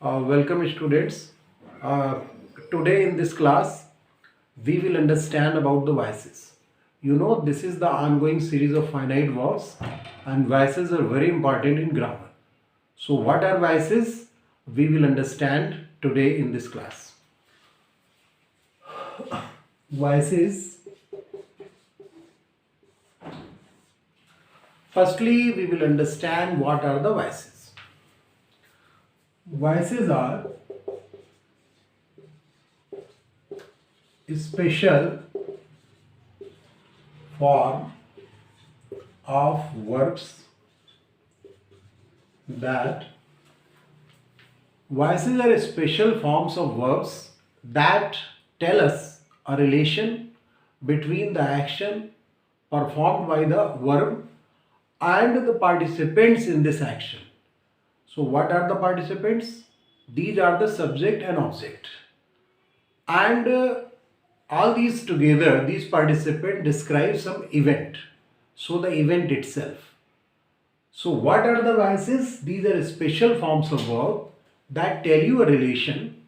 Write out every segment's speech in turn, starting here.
Welcome students. Uh, Today in this class we will understand about the voices. You know, this is the ongoing series of finite verbs and voices are very important in grammar. So what are voices? We will understand today in this class. Voices. Firstly, we will understand what are the voices. Voices are special form of verbs that voices are special forms of verbs that tell us a relation between the action performed by the verb and the participants in this action. So what are the participants? These are the subject and object. And all these together, these participants describe some event. So the event itself. So what are the voices? These are special forms of verb that tell you a relation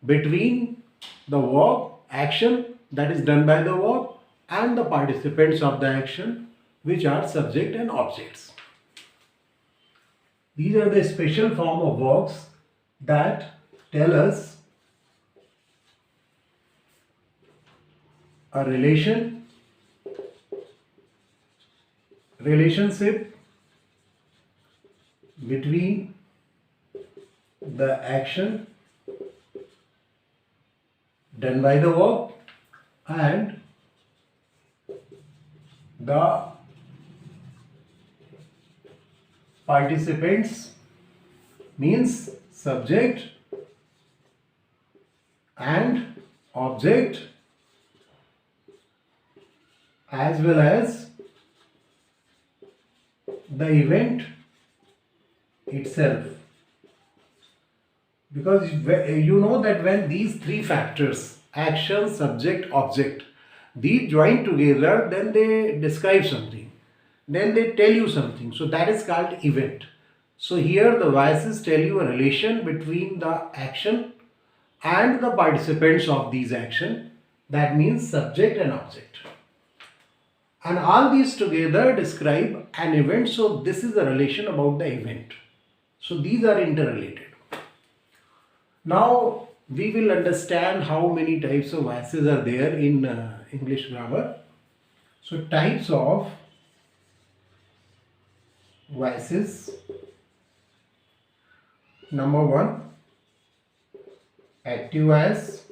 between the verb action that is done by the verb and the participants of the action, which are subject and objects. These are the special form of verbs that tell us a relationship between the action done by the verb and the participants, means subject and object, as well as the event itself. Because you know that when these three factors, action, subject, object, these join together, then they describe something, then they tell you something. So that is called event. So here the voices tell you a relation between the action and the participants of these action. That means subject and object. And all these together describe an event. So this is the relation about the event. So these are interrelated. Now we will understand how many types of voices are there in English grammar. So types of voices. Number one, active voice.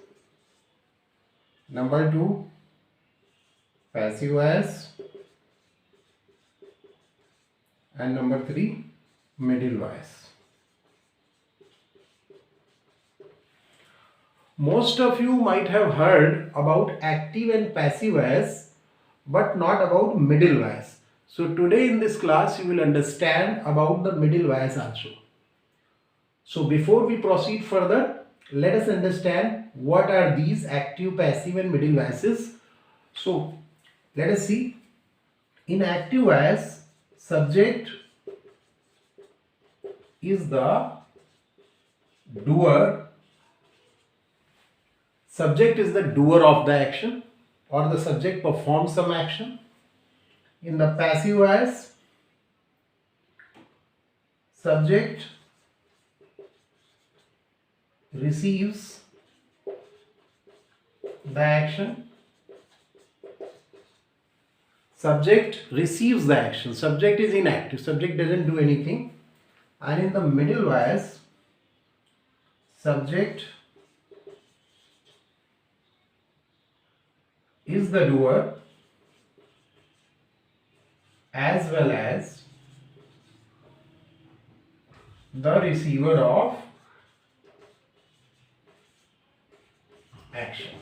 Number two, passive voice. And number three, middle voice. Most of you might have heard about active and passive voice, but not about middle voice. So today in this class you will understand about the middle voice also. So before we proceed further, let us understand what are these active, passive and middle voices. So let us see. In active voice, subject is the doer. Subject is the doer of the action, or the subject performs some action. In the passive voice, subject receives the action. Subject receives the action. Subject is inactive. Subject doesn't do anything. And in the middle voice, subject is the doer as well as the receiver of action.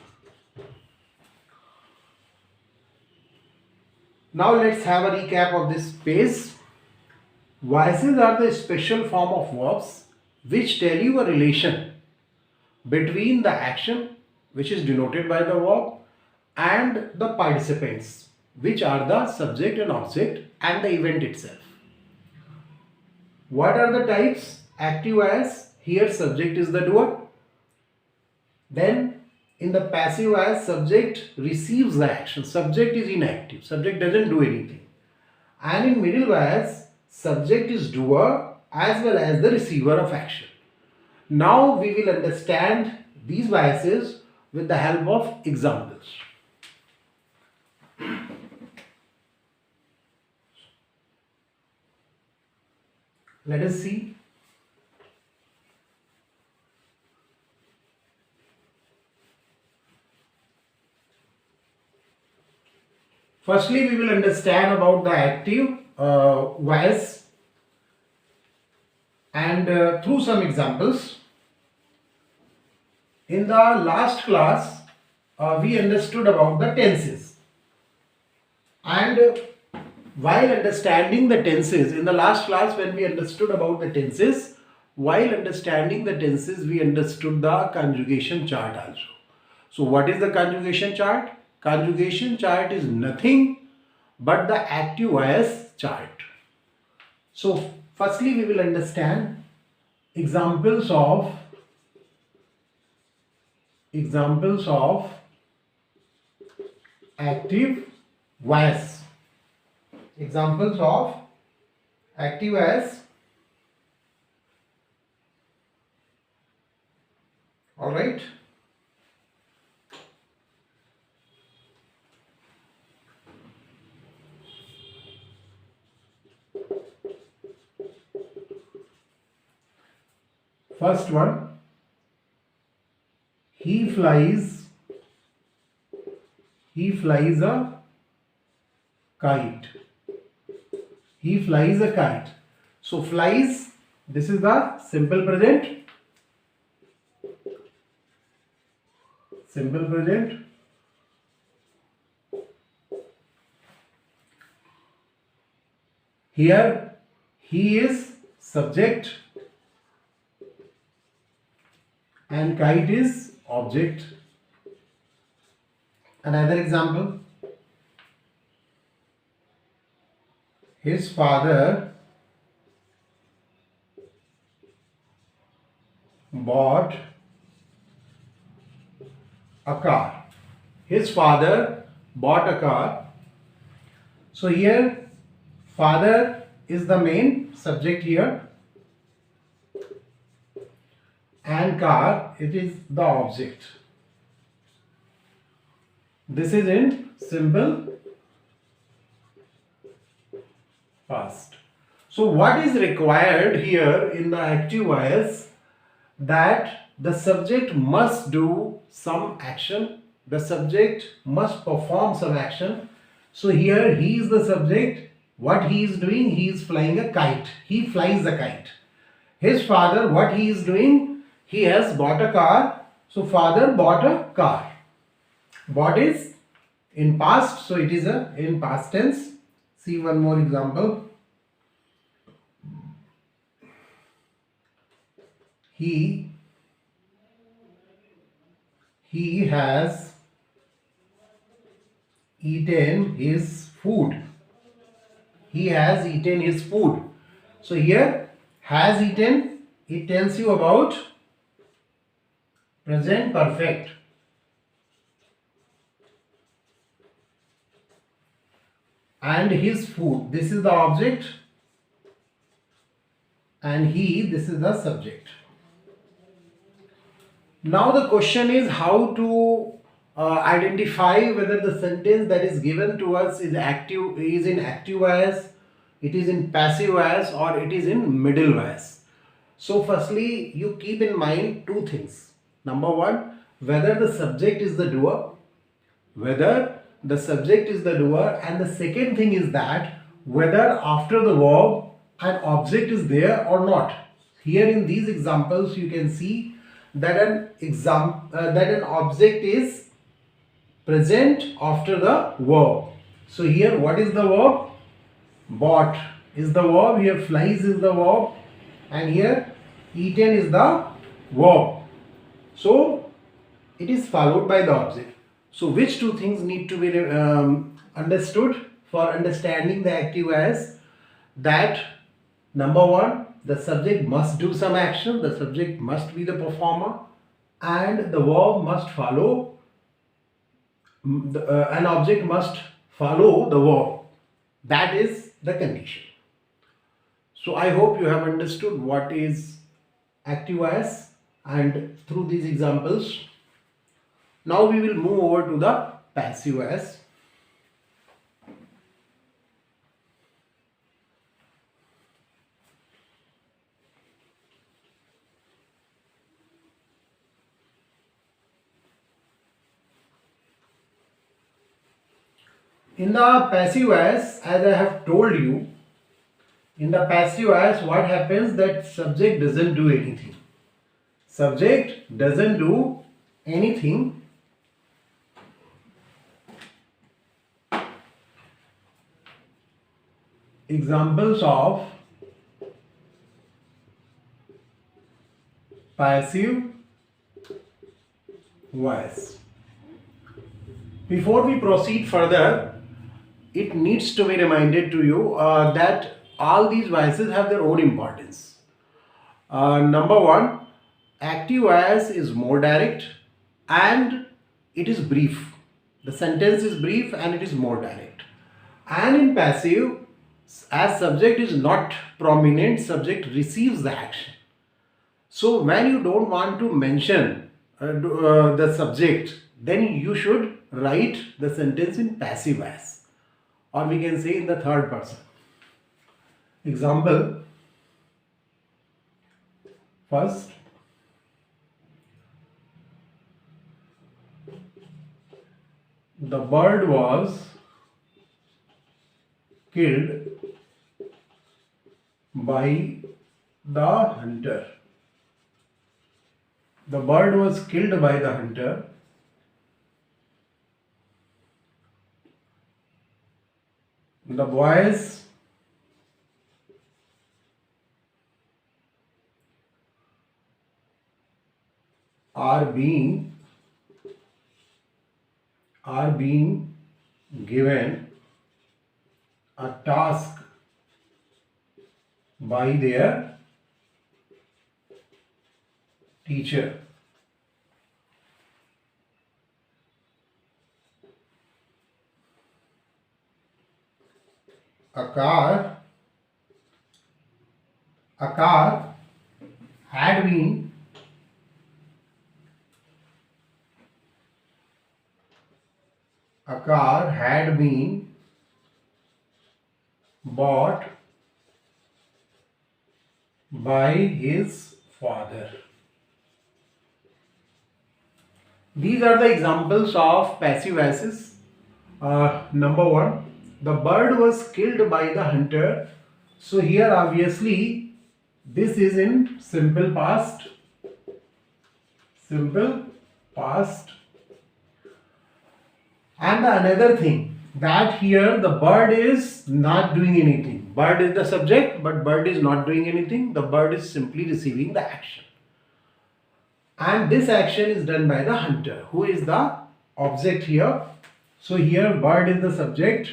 Now let's have a recap of this page. Voices are the special form of verbs which tell you a relation between the action, which is denoted by the verb, and the participants, which are the subject and object and the event itself. What are the types? Active voice, here subject is the doer. Then in the passive voice, subject receives the action. Subject is inactive. Subject doesn't do anything. And in middle voice, subject is doer as well as the receiver of action. Now we will understand these voices with the help of examples. Let us see. Firstly, we will understand about the active voice and through some examples. In the last class, we understood about the tenses. And while understanding the tenses, in the last class when we understood about the tenses, while understanding the tenses, we understood the conjugation chart also. So what is the conjugation chart? Conjugation chart is nothing but the active voice chart. So firstly we will understand examples of active voice. Examples of active voice. All right. First one, he flies a kite. He flies a kite. So flies, this is the simple present. Simple present. Here he is subject and kite is object. Another example, his father bought a car. His father bought a car. So here father is the main subject here and car, it is the object. This is in simple past. So what is required here in the active voice, that the subject must do some action, the subject must perform some action. So here he is the subject. What he is doing? He is flying a kite. He flies a kite. His father, what he is doing? He has bought a car. So father bought a car. Bought is in past, so it is in past tense. See one more example. He has eaten his food. He has eaten his food. So here has eaten, it tells you about present perfect. And his food, this is the object, and he, this is the subject. Now the question is how to identify whether the sentence that is given to us is in active voice, it is in passive voice, or it is in middle voice. So firstly, you keep in mind two things. Number one, whether the subject is the doer, and the second thing is that whether after the verb an object is there or not. Here in these examples you can see that an object is present after the verb. So here what is the verb? Bought is the verb, here flies is the verb, and here eaten is the verb. So it is followed by the object. So which two things need to be understood for understanding the active voice? That number one, the subject must do some action, the subject must be the performer, and the verb must follow, an object must follow the verb. That is the condition. So I hope you have understood what is active voice, and through these examples, now we will move over to the passive voice. In the passive voice, as I have told you, in the passive voice, what happens that subject doesn't do anything. Subject doesn't do anything. Examples of passive voice. Before we proceed further, it needs to be reminded to you that all these voices have their own importance. Number one, active voice is more direct and it is brief. The sentence is brief and it is more direct. And in passive, as subject is not prominent, subject receives the action. So when you don't want to mention the subject, then you should write the sentence in passive voice, or we can say in the third person. Example, first, the bird was killed by the hunter. The bird was killed by the hunter. The boys are being given a task by their teacher. A car had been bought by his father. These are the examples of passive voices. Number one, the bird was killed by the hunter. So here obviously this is in simple past. And another thing, that here the bird is not doing anything. Bird is the subject, but bird is not doing anything. The bird is simply receiving the action. And this action is done by the hunter, who is the object here. So here bird is the subject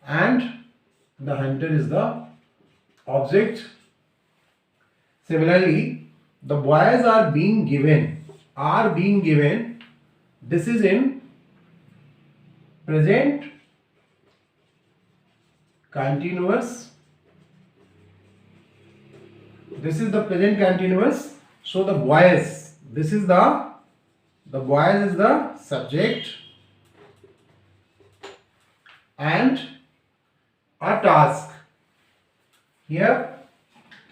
and the hunter is the object. Similarly, the boys are being given. This is in present continuous. This is the present continuous. So the boys, this is the boys is the subject and a task. Here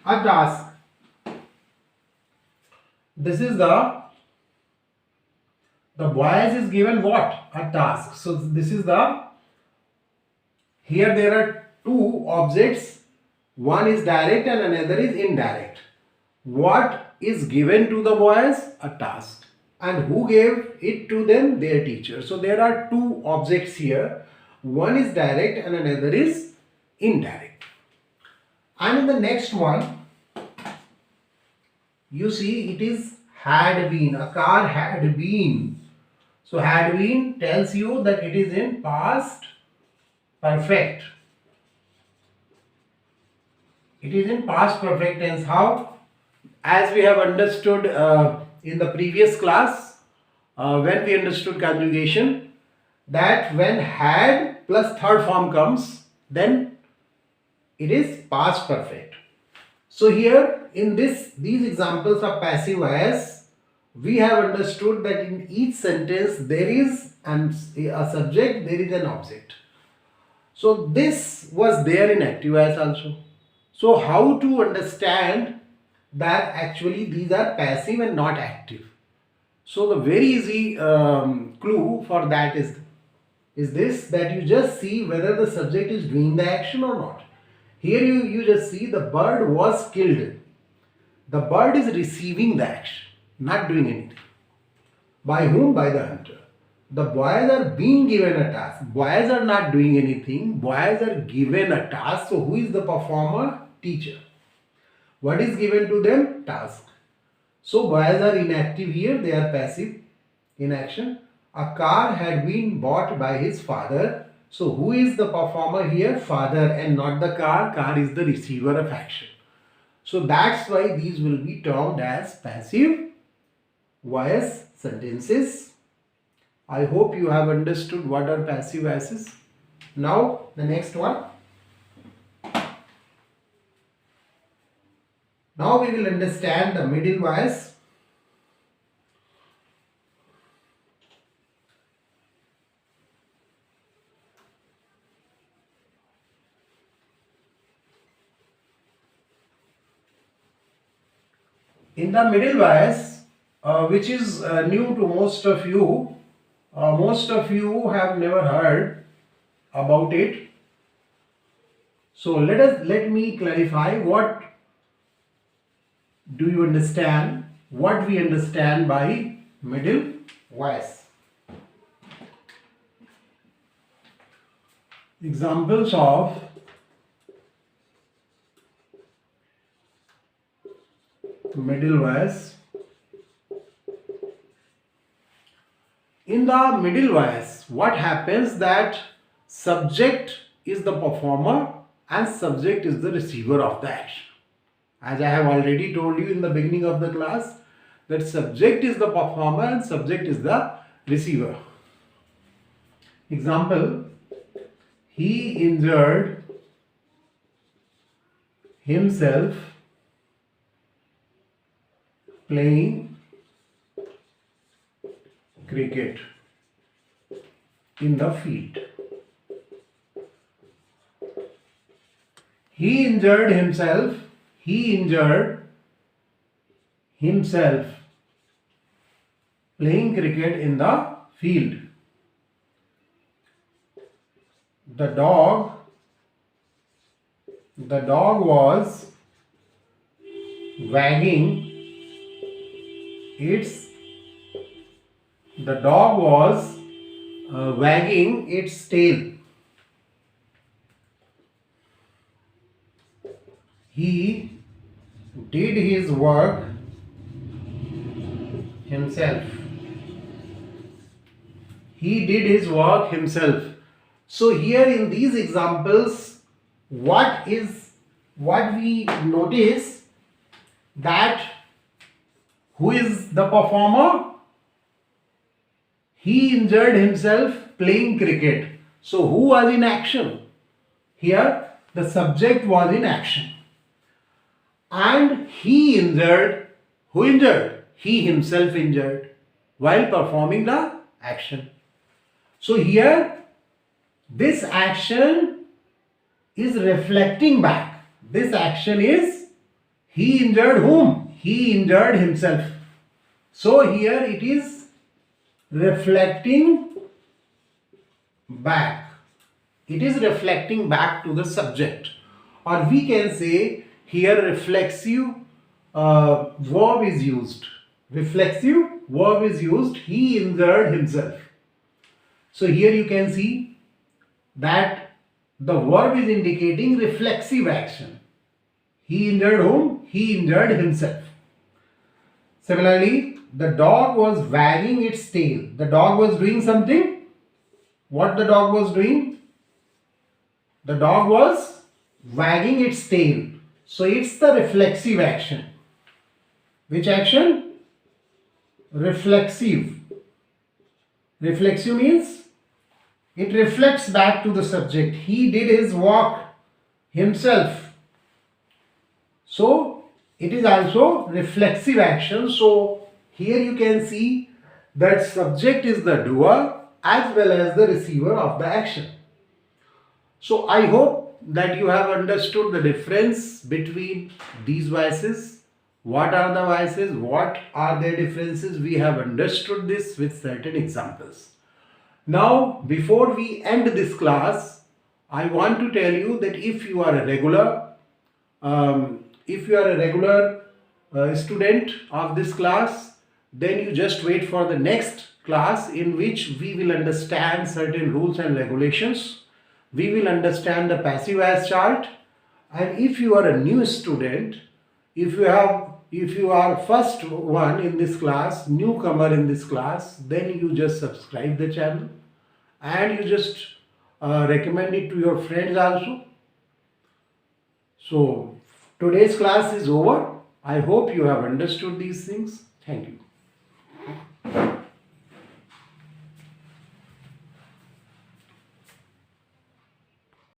a task. This is the boys is given what? A task. So this is here there are two objects. One is direct and another is indirect. What is given to the boys? A task. And who gave it to them? Their teacher. So there are two objects here. One is direct and another is indirect. And in the next one, you see it is had been. A car had been. So had been tells you that it is in past perfect. It is in past perfect tense. How? As we have understood in the previous class, when we understood conjugation, that when had plus third form comes, then it is past perfect. So here in these examples of passive voice, we have understood that in each sentence there is a subject, there is an object. So this was there in active voice also. So how to understand that actually these are passive and not active? So the very easy clue for that is this, that you just see whether the subject is doing the action or not. Here you just see the bird was killed. The bird is receiving the action, not doing anything. By whom? By the hunter. The boys are being given a task. Boys are not doing anything. Boys are given a task. So who is the performer? Teacher. What is given to them? Task. So boys are inactive here. They are passive, inaction. A car had been bought by his father. So who is the performer here? Father, and not the car. Car is the receiver of action. So that's why these will be termed as passive voice sentences. I hope you have understood what are passive voices. Now the next one. Now we will understand the middle voice. In the middle voice, which is new to most of you have never heard about it. So let me clarify. What do you understand? What we understand by middle voice? Examples of middle voice. In the middle voice, what happens that subject is the performer and subject is the receiver of the action. As I have already told you in the beginning of the class, that subject is the performer and subject is the receiver. Example, he injured himself playing cricket in the field. He injured himself playing cricket in the field. The dog was wagging its tail. He did his work himself. So here in these examples, what we notice, that who is the performer? He injured himself playing cricket. So who was in action? Here the subject was in action. And he injured. Who injured? He himself injured while performing the action. So here this action is reflecting back. This action is, he injured whom? He injured himself. So here it is reflecting back. It is reflecting back to the subject. Or we can say here reflexive verb is used. Reflexive verb is used. He injured himself. So here you can see that the verb is indicating reflexive action. He injured whom? He injured himself. Similarly, the dog was wagging its tail. The dog was doing something. What the dog was doing? The dog was wagging its tail. So it's the reflexive action. Which action? Reflexive. Reflexive means it reflects back to the subject. He did his work himself. So it is also reflexive action. So here you can see that subject is the doer as well as the receiver of the action. So I hope that you have understood the difference between these voices. What are the voices? What are their differences? We have understood this with certain examples. Now, before we end this class, I want to tell you that if you are a regular, student of this class, then you just wait for the next class in which we will understand certain rules and regulations. We will understand the passive voice chart. And if you are a new student, if you are first one in this class, newcomer in this class, then you just subscribe the channel and you just recommend it to your friends also. So today's class is over. I hope you have understood these things. Thank you.